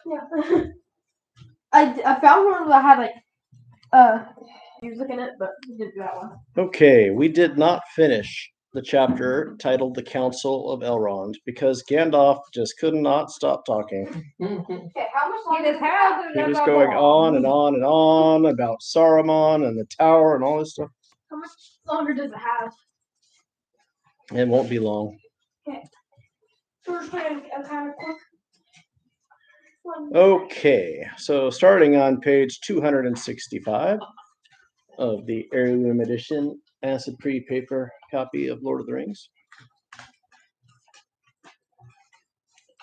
Yeah. I found one that had music in it, but we didn't do that one. Okay, we did not finish the chapter titled The Council of Elrond because Gandalf just could not stop talking. Okay, how much longer? He was going on and on and on about Saruman and the tower and all this stuff. How much longer does it have? It won't be long. Okay. First time, kind of quick. Okay, so starting on page 265 of the Heirloom Edition Acid Pre-Paper copy of Lord of the Rings.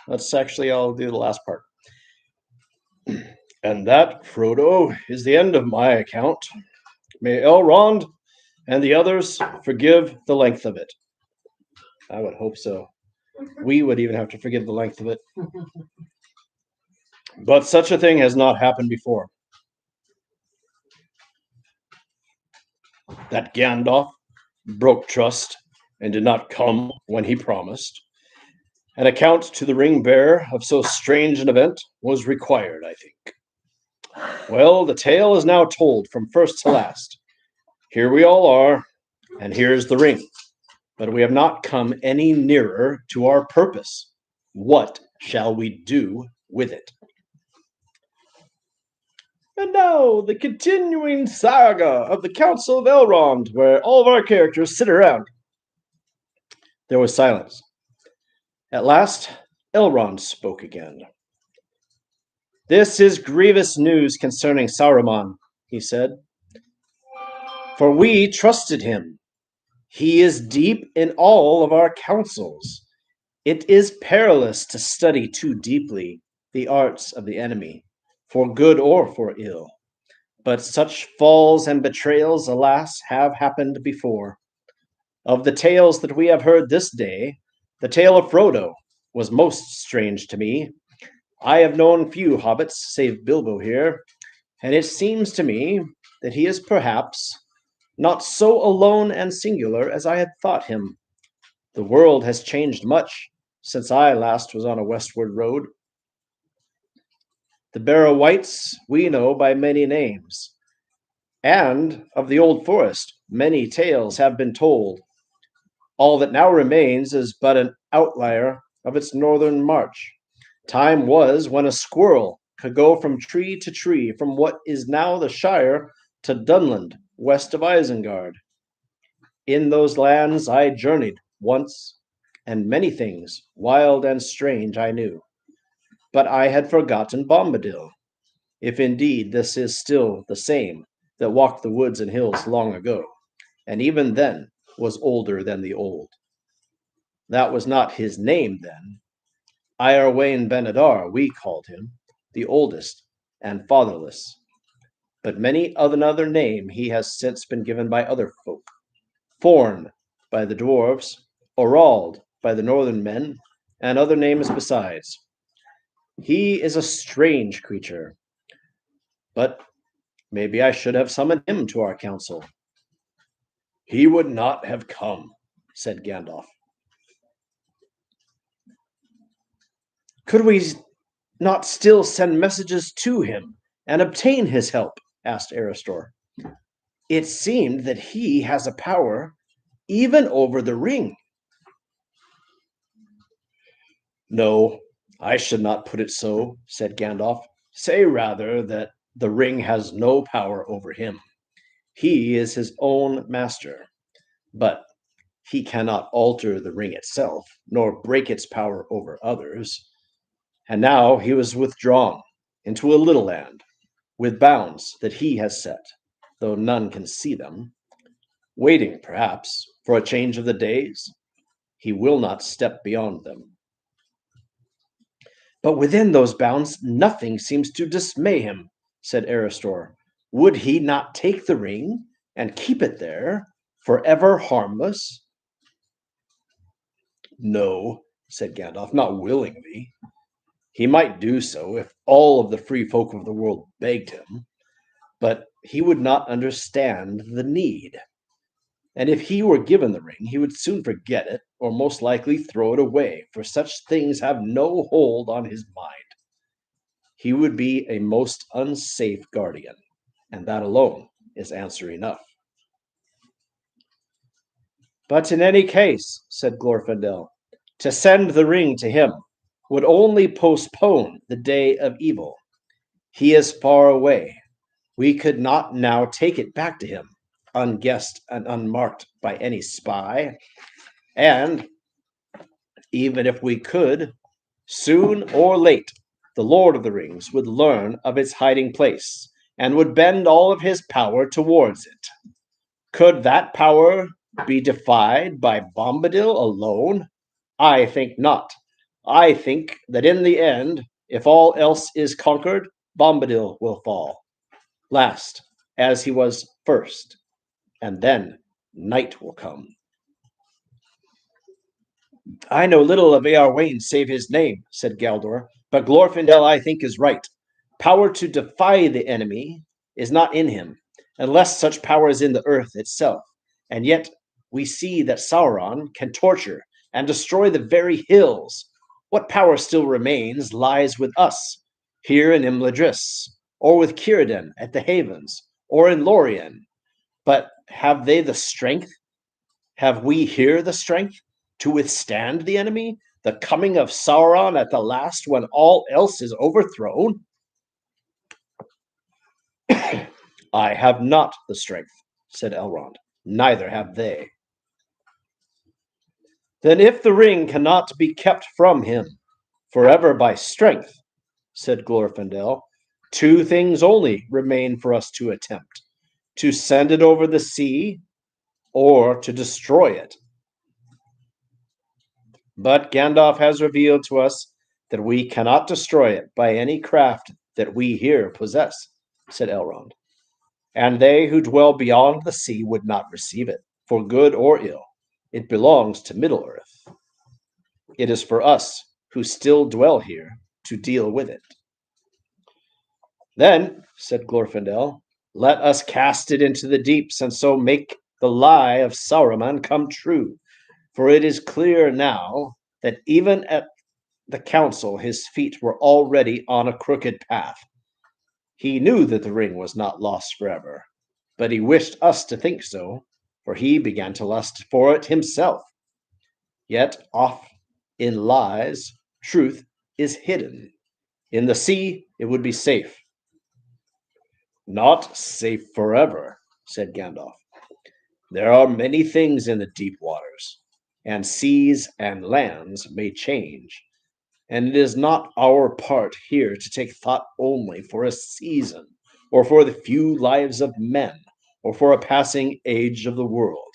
I'll do the last part. And that, Frodo, is the end of my account. May Elrond and the others forgive the length of it. I would hope so. We would even have to forgive the length of it. But such a thing has not happened before. That Gandalf broke trust and did not come when he promised. An account to the ring bearer of so strange an event was required, I think. Well, the tale is now told from first to last. Here we all are, and here's the ring. But we have not come any nearer to our purpose. What shall we do with it? And now, the continuing saga of the Council of Elrond, where all of our characters sit around. There was silence. At last, Elrond spoke again. This is grievous news concerning Saruman, he said. For we trusted him. He is deep in all of our counsels. It is perilous to study too deeply the arts of the enemy, for good or for ill. But such falls and betrayals, alas, have happened before. Of the tales that we have heard this day, the tale of Frodo was most strange to me. I have known few hobbits, save Bilbo here, and it seems to me that he is perhaps not so alone and singular as I had thought him. The world has changed much since I last was on a westward road. The Barrow Wights we know by many names, and of the old forest many tales have been told. All that now remains is but an outlier of its northern march. Time was when a squirrel could go from tree to tree from what is now the Shire to Dunland, west of Isengard. In those lands I journeyed once, and many things, wild and strange, I knew. But I had forgotten Bombadil, if indeed this is still the same that walked the woods and hills long ago, and even then was older than the old. That was not his name then. Iarwain Ben-Adar, we called him, the oldest and fatherless. But many of another name he has since been given by other folk. Forn by the dwarves, Orald by the northern men, and other names besides. He is a strange creature, but maybe I should have summoned him to our council. He would not have come, said Gandalf. Could we not still send messages to him and obtain his help? Asked Erestor. It seemed that he has a power even over the ring. No, I should not put it so, said Gandalf. Say rather that the ring has no power over him. He is his own master, but he cannot alter the ring itself, nor break its power over others. And now he was withdrawn into a little land, with bounds that he has set, though none can see them, waiting, perhaps, for a change of the days. He will not step beyond them. But within those bounds nothing seems to dismay him, said Erestor. Would he not take the ring and keep it there, forever harmless? No, said Gandalf, not willingly. He might do so if all of the free folk of the world begged him, but he would not understand the need. And if he were given the ring, he would soon forget it, or most likely throw it away, for such things have no hold on his mind. he would be a most unsafe guardian, and that alone is answer enough. But in any case, said Glorfindel, to send the ring to him would only postpone the day of evil. He is far away. We could not now take it back to him, unguessed and unmarked by any spy. And even if we could, soon or late, the Lord of the Rings would learn of its hiding place and would bend all of his power towards it. Could that power be defied by Bombadil alone? I think not. I think that in the end, if all else is conquered, Bombadil will fall. Last, as he was first, and then night will come. I know little of A.R. Wayne save his name, said Galdor, but Glorfindel I think is right. Power to defy the enemy is not in him, unless such power is in the earth itself. And yet we see that Sauron can torture and destroy the very hills. What power still remains lies with us, here in Imladris, or with Círdan at the Havens, or in Lorien. But have they the strength? Have we here the strength to withstand the enemy, the coming of Sauron at the last when all else is overthrown? I have not the strength, said Elrond. Neither have they. Then if the ring cannot be kept from him forever by strength, said Glorfindel, two things only remain for us to attempt: to send it over the sea, or to destroy it. But Gandalf has revealed to us that we cannot destroy it by any craft that we here possess, said Elrond. And they who dwell beyond the sea would not receive it, for good or ill. It belongs to Middle-earth. It is for us who still dwell here to deal with it. Then, said Glorfindel, let us cast it into the deeps, and so make the lie of Saruman come true. For it is clear now that even at the council his feet were already on a crooked path. He knew that the ring was not lost forever, but he wished us to think so, for he began to lust for it himself. Yet oft in lies truth is hidden. In the sea it would be safe. Not safe forever, said Gandalf. There are many things in the deep waters, and seas and lands may change, and it is not our part here to take thought only for a season, or for the few lives of men, or for a passing age of the world.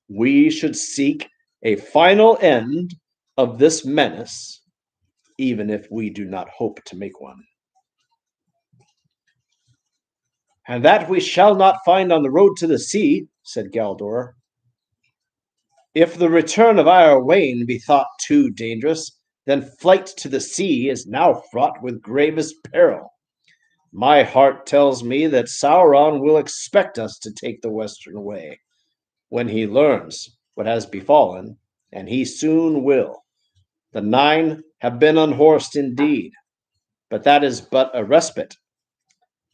We should seek a final end of this menace, even if we do not hope to make one. And that we shall not find on the road to the sea, said Galdor. If the return of Iarwain be thought too dangerous, then flight to the sea is now fraught with gravest peril. My heart tells me that Sauron will expect us to take the western way, when he learns what has befallen, and he soon will. The Nine have been unhorsed indeed, but that is but a respite,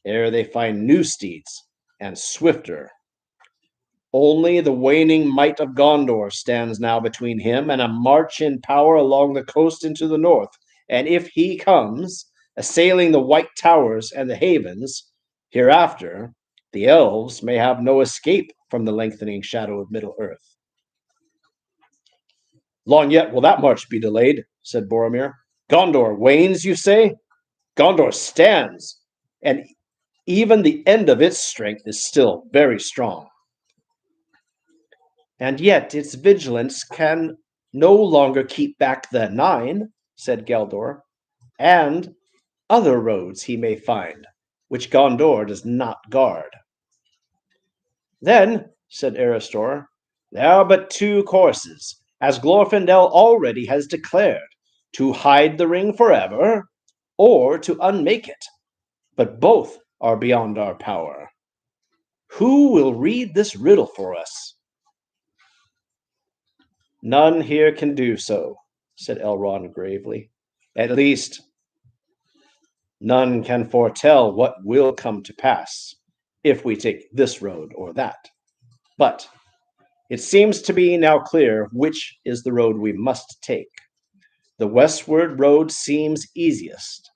ere they find new steeds, and swifter. Only the waning might of Gondor stands now between him and a march in power along the coast into the north. And if he comes, assailing the White Towers and the Havens, hereafter the elves may have no escape from the lengthening shadow of Middle-earth. Long yet will that march be delayed, said Boromir. Gondor wanes, you say? Gondor stands, and even the end of its strength is still very strong. And yet its vigilance can no longer keep back the Nine, said Galdor, and other roads he may find, which Gondor does not guard. Then, said Erestor, there are but two courses, as Glorfindel already has declared, to hide the ring forever, or to unmake it. But both are beyond our power. Who will read this riddle for us? None here can do so, said Elrond gravely. At least, None can foretell what will come to pass if we take this road or that. But it seems to be now clear which is the road we must take. The westward road seems easiest,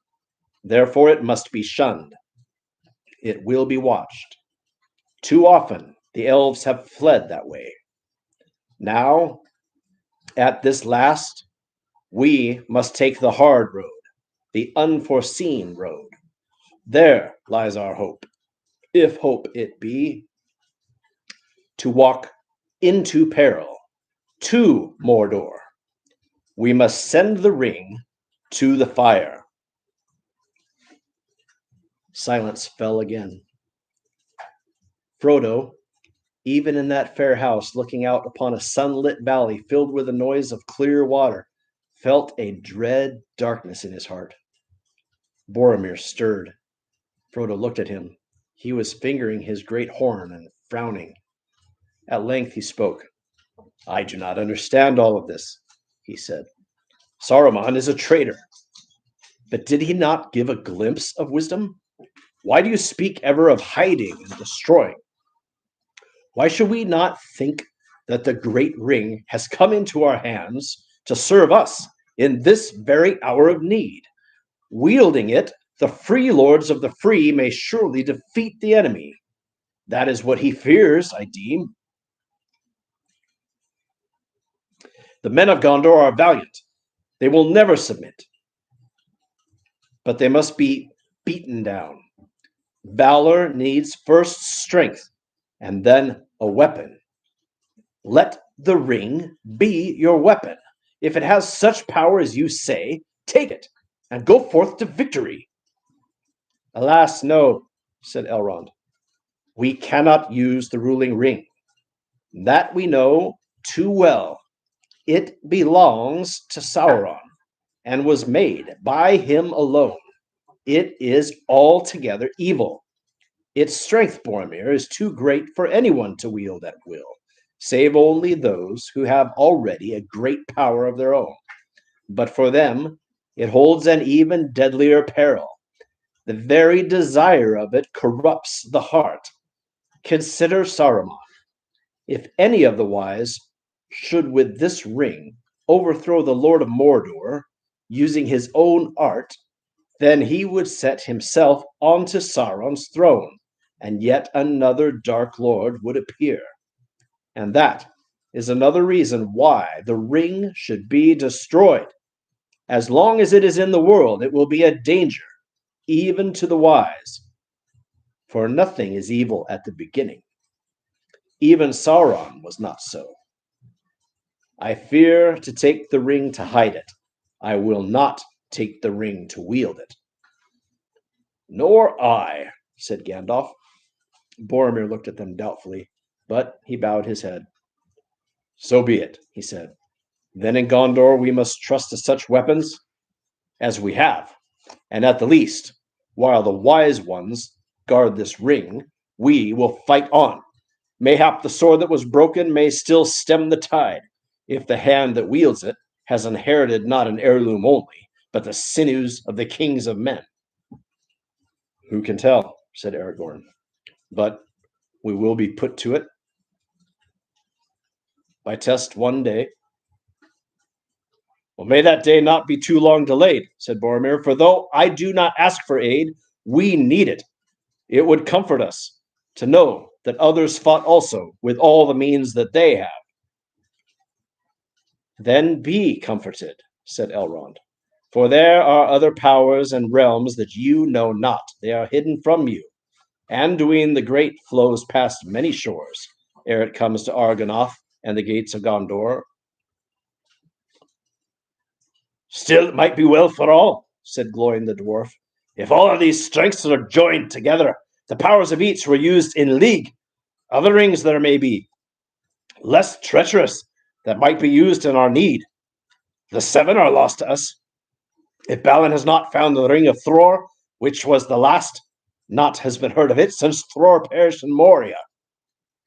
therefore it must be shunned. It will be watched. Too often the elves have fled that way. Now, at this last, we must take the hard road, the unforeseen road. There lies our hope, if hope it be, to walk into peril, to Mordor. We must send the ring to the fire. Silence fell again. Frodo, even in that fair house, looking out upon a sunlit valley filled with the noise of clear water, felt a dread darkness in his heart. Boromir stirred. Frodo looked at him. He was fingering his great horn and frowning. At length he spoke. "I do not understand all of this," he said. "Saruman is a traitor. But did he not give a glimpse of wisdom? Why do you speak ever of hiding and destroying? Why should we not think that the great ring has come into our hands to serve us in this very hour of need? Wielding it, the free lords of the free may surely defeat the enemy. That is what he fears, I deem. The men of Gondor are valiant. They will never submit. But they must be beaten down. Valor needs first strength and then a weapon. Let the ring be your weapon. If it has such power as you say, take it and go forth to victory." "Alas, no," said Elrond. "We cannot use the ruling ring. That we know too well. It belongs to Sauron and was made by him alone. It is altogether evil. Its strength, Boromir, is too great for anyone to wield at will, save only those who have already a great power of their own. But for them, it holds an even deadlier peril. The very desire of it corrupts the heart. Consider Saruman. If any of the wise should with this ring overthrow the Lord of Mordor, using his own art, then he would set himself onto Sauron's throne, and yet another Dark Lord would appear. And that is another reason why the ring should be destroyed. As long as it is in the world, it will be a danger, even to the wise. For nothing is evil at the beginning. Even Sauron was not so. I fear to take the ring to hide it. I will not take the ring to wield it." "Nor I," said Gandalf. Boromir looked at them doubtfully, but he bowed his head. "So be it," he said. "Then in Gondor we must trust to such weapons as we have, and at the least, while the wise ones guard this ring, we will fight on. Mayhap the sword that was broken may still stem the tide, if the hand that wields it has inherited not an heirloom only, but the sinews of the kings of men." "Who can tell?" said Aragorn. "But we will be put to it by test one day." "Well, may that day not be too long delayed," said Boromir, "for though I do not ask for aid, we need it. It would comfort us to know that others fought also with all the means that they have." "Then be comforted," said Elrond, "for there are other powers and realms that you know not. They are hidden from you. Anduin the Great flows past many shores ere it comes to Argonath and the gates of Gondor." "Still, it might be well for all," said Gloin the dwarf. "If all of these strengths are joined together, the powers of each were used in league. Other rings there may be, less treacherous, that might be used in our need. The seven are lost to us. If Balin has not found the ring of Thror, which was the last, naught has been heard of it since Thror perished in Moria.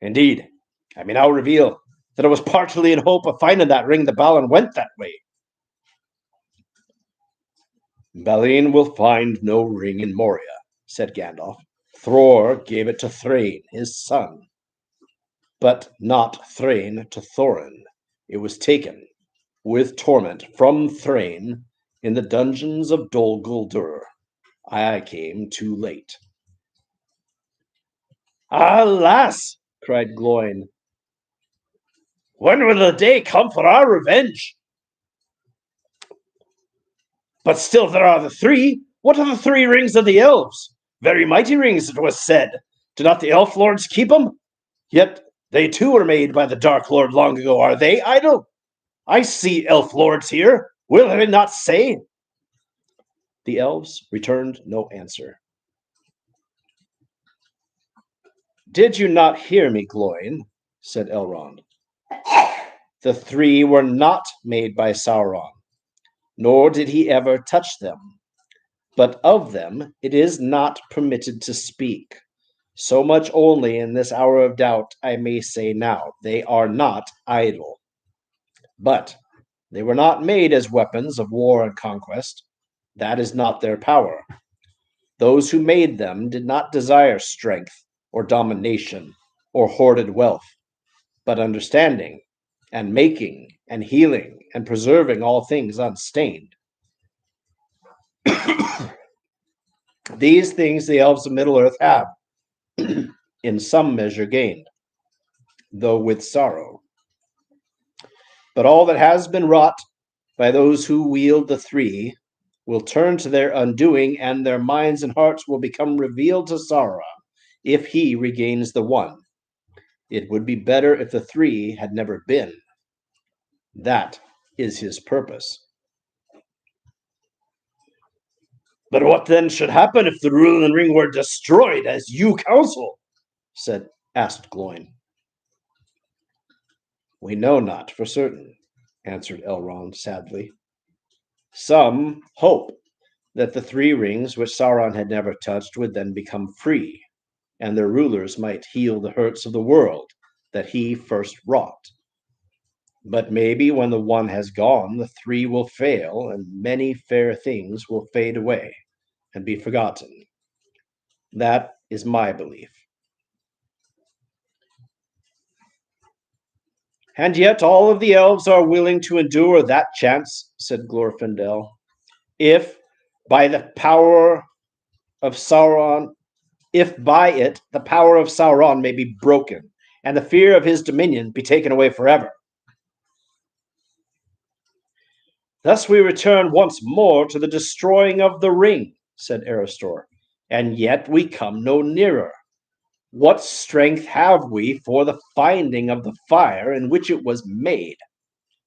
Indeed, I may now reveal that it was partly in hope of finding that ring that Balin went that way." Balin will find no ring in Moria, said Gandalf. Thror gave it to Thrain, his son, but not Thrain to Thorin. It was taken, with torment, from Thrain in the dungeons of Dol Guldur. I came too late. Alas! Cried Gloin. When will the day come for our revenge? But still there are the three. What are the three rings of the elves? Very mighty rings, it was said. Do not the elf lords keep them? Yet they too were made by the Dark Lord long ago. Are they idle? I see elf lords here. Will they not say? The elves returned no answer. Did you not hear me, Gloin? Said Elrond. The three were not made by Sauron, nor did he ever touch them. But of them it is not permitted to speak. So much only in this hour of doubt I may say now, they are not idle. But they were not made as weapons of war and conquest. That is not their power. Those who made them did not desire strength or domination or hoarded wealth, but understanding and making and healing and preserving all things unstained. These things the elves of Middle-earth have, in some measure gained, though with sorrow. But all that has been wrought by those who wield the three will turn to their undoing, and their minds and hearts will become revealed to Sauron if he regains the one. It would be better if the three had never been. That is his purpose. But what then should happen if the rule and ring were destroyed, as you counsel? asked Gloin. We know not for certain, answered Elrond sadly. Some hope that the three rings which Sauron had never touched would then become free, and their rulers might heal the hurts of the world that he first wrought. But maybe when the one has gone, the three will fail, and many fair things will fade away and be forgotten. That is my belief. And yet all of the elves are willing to endure that chance, said Glorfindel. If by the power of Sauron, if by it the power of Sauron may be broken, and the fear of his dominion be taken away forever. Thus we return once more to the destroying of the ring, said Aristor, and yet we come no nearer. What strength have we for the finding of the fire in which it was made?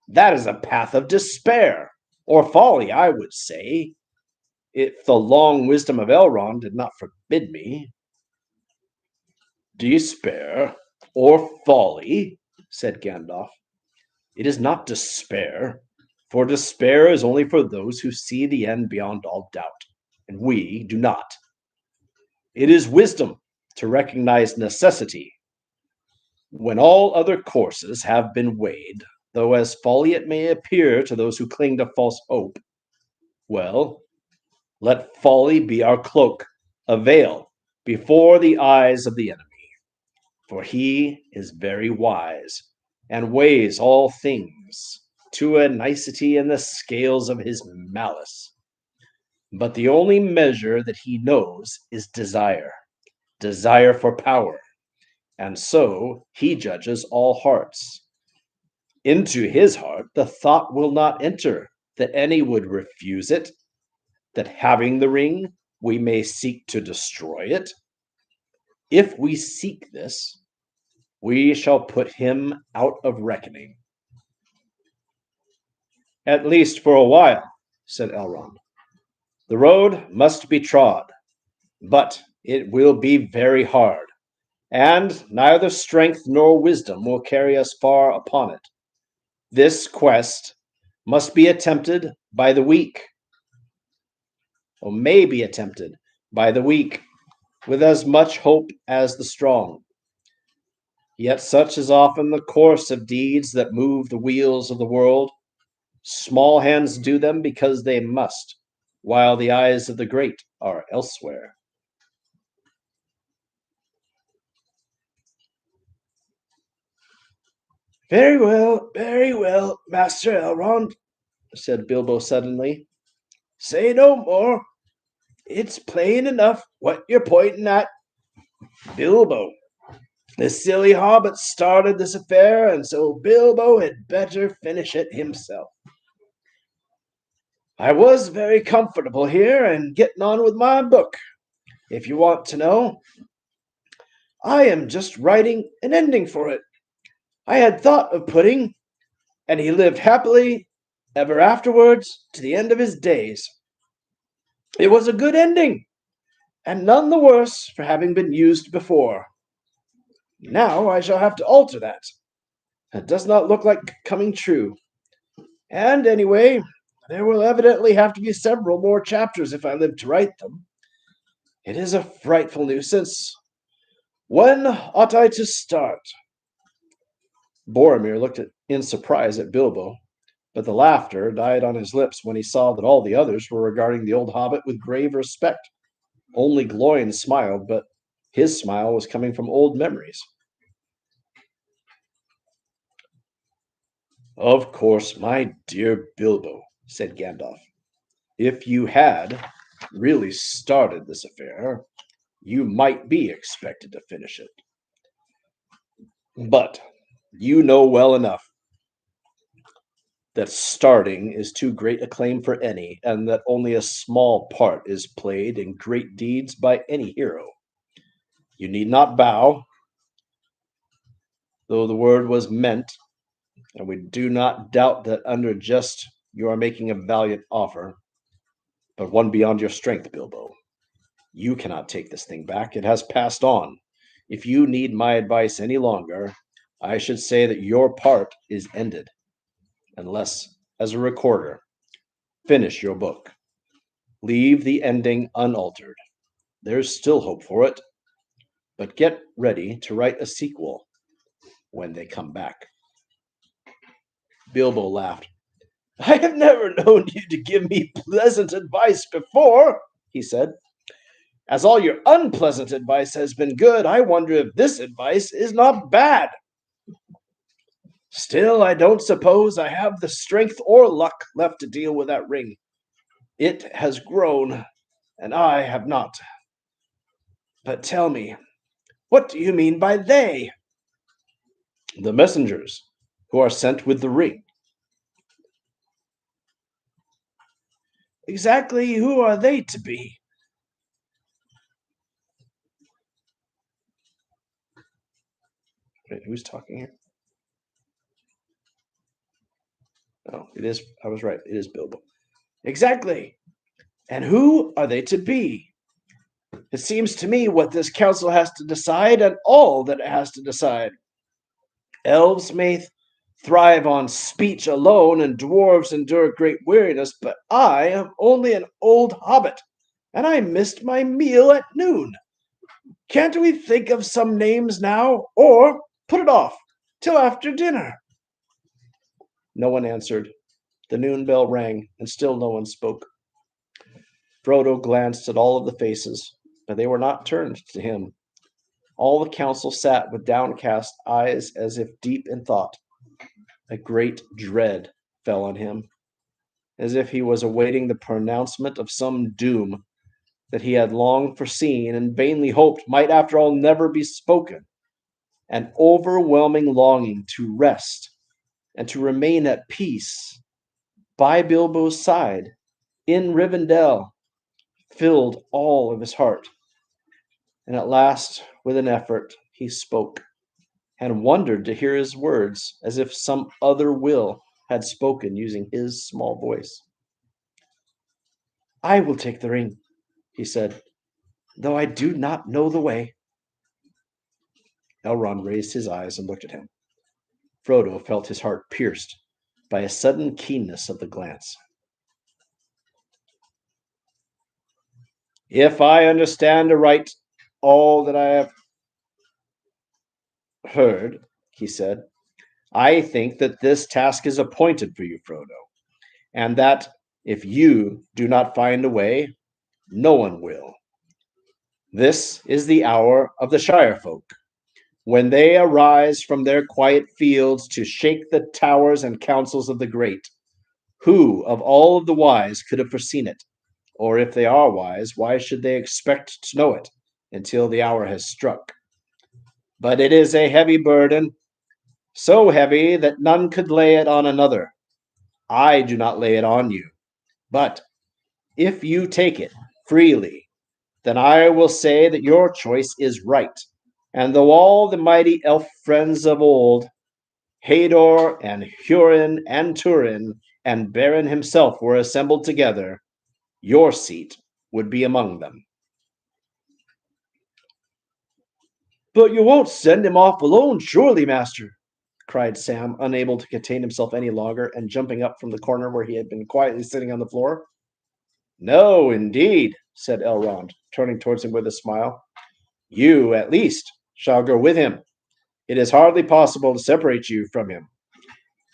That is a path of despair, or folly, I would say, if the long wisdom of Elrond did not forbid me. Despair or folly, said Gandalf. It is not despair, for despair is only for those who see the end beyond all doubt, and we do not. It is wisdom to recognize necessity when all other courses have been weighed, though as folly it may appear to those who cling to false hope. Well, let folly be our cloak, a veil, before the eyes of the enemy. For he is very wise, and weighs all things to a nicety in the scales of his malice. But the only measure that he knows is desire for power, and so he judges all hearts. Into his heart the thought will not enter that any would refuse it, that having the ring we may seek to destroy it. If we seek this, we shall put him out of reckoning. At least for a while, said Elrond. The road must be trod, but it will be very hard, and neither strength nor wisdom will carry us far upon it. This quest must be attempted by the weak, or may be attempted by the weak, with as much hope as the strong. Yet such is often the course of deeds that move the wheels of the world. Small hands do them because they must, while the eyes of the great are elsewhere. very well, Master Elrond, said Bilbo suddenly. Say no more. It's plain enough what you're pointing at. Bilbo, the silly hobbit started this affair, and so Bilbo had better finish it himself. I was very comfortable here and getting on with my book, if you want to know. I am just writing an ending for it. I had thought of putting, and he lived happily ever afterwards to the end of his days. It was a good ending, and none the worse for having been used before. Now I shall have to alter that. It does not look like coming true. And anyway, there will evidently have to be several more chapters if I live to write them. It is a frightful nuisance. When ought I to start? Boromir looked in surprise at Bilbo, but the laughter died on his lips when he saw that all the others were regarding the old hobbit with grave respect. Only Gloin smiled, but his smile was coming from old memories. Of course, my dear Bilbo, said Gandalf, if you had really started this affair, you might be expected to finish it. But you know well enough that starting is too great a claim for any, and that only a small part is played in great deeds by any hero. You need not bow, though the word was meant, and we do not doubt that under jest you are making a valiant offer, but one beyond your strength, Bilbo. You cannot take this thing back. It has passed on. If you need my advice any longer, I should say that your part is ended. Unless, as a recorder, finish your book. Leave the ending unaltered. There's still hope for it. But get ready to write a sequel when they come back. Bilbo laughed. I have never known you to give me pleasant advice before, he said. As all your unpleasant advice has been good, I wonder if this advice is not bad. Still, I don't suppose I have the strength or luck left to deal with that ring. It has grown, and I have not. But tell me, what do you mean by they? The messengers who are sent with the ring. Exactly who are they to be? Wait, who's talking here? Oh, it is. I was right. It is Bilbo. Exactly. And who are they to be? It seems to me what this council has to decide, and all that it has to decide. Elves may thrive on speech alone, and dwarves endure great weariness, but I am only an old hobbit, and I missed my meal at noon. Can't we think of some names now, or put it off till after dinner? No one answered. The noon bell rang, and still no one spoke. Frodo glanced at all of the faces, but they were not turned to him. All the council sat with downcast eyes as if deep in thought. A great dread fell on him, as if he was awaiting the pronouncement of some doom that he had long foreseen and vainly hoped might after all never be spoken. An overwhelming longing to rest and to remain at peace by Bilbo's side in Rivendell filled all of his heart. And at last, with an effort, he spoke, and wondered to hear his words as if some other will had spoken using his small voice. I will take the ring, he said, though I do not know the way. Elrond raised his eyes and looked at him. Frodo felt his heart pierced by a sudden keenness of the glance. If I understand aright all that I have heard, he said, I think that this task is appointed for you, Frodo, and that If you do not find a way, no one will. This is the hour of the Shire folk, when they arise from their quiet fields to shake the towers and councils of the great. Who of all of the wise could have foreseen it? Or if they are wise, why should they expect to know it until the hour has struck? But it is a heavy burden, so heavy that none could lay it on another. I do not lay it on you. But if you take it freely, then I will say that your choice is right. And though all the mighty elf friends of old, Hador and Hurin and Turin and Baron himself were assembled together, your seat would be among them. But you won't send him off alone, surely, master, cried Sam, unable to contain himself any longer and jumping up from the corner where he had been quietly sitting on the floor. No, indeed, said Elrond, turning towards him with a smile. You, at least, shall go with him. It is hardly possible to separate you from him,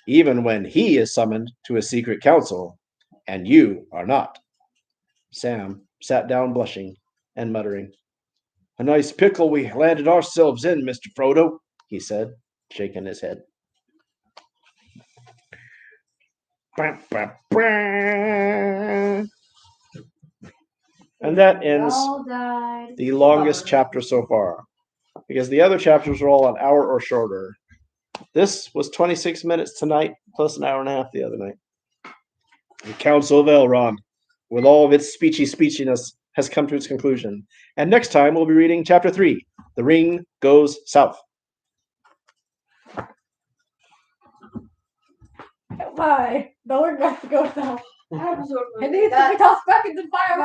even when he is summoned to a secret council, and you are not. Sam sat down blushing and muttering. A nice pickle we landed ourselves in, Mr. Frodo, he said, shaking his head. And that ends the longest chapter so far, because the other chapters are all an hour or shorter. This was 26 minutes tonight, plus an hour and a half the other night. The Council of Elrond, with all of its speechiness, has come to its conclusion. And next time we'll be reading Chapter 3, The Ring Goes South. Why? The word has to go south. I think it's to be tossed back into the fire.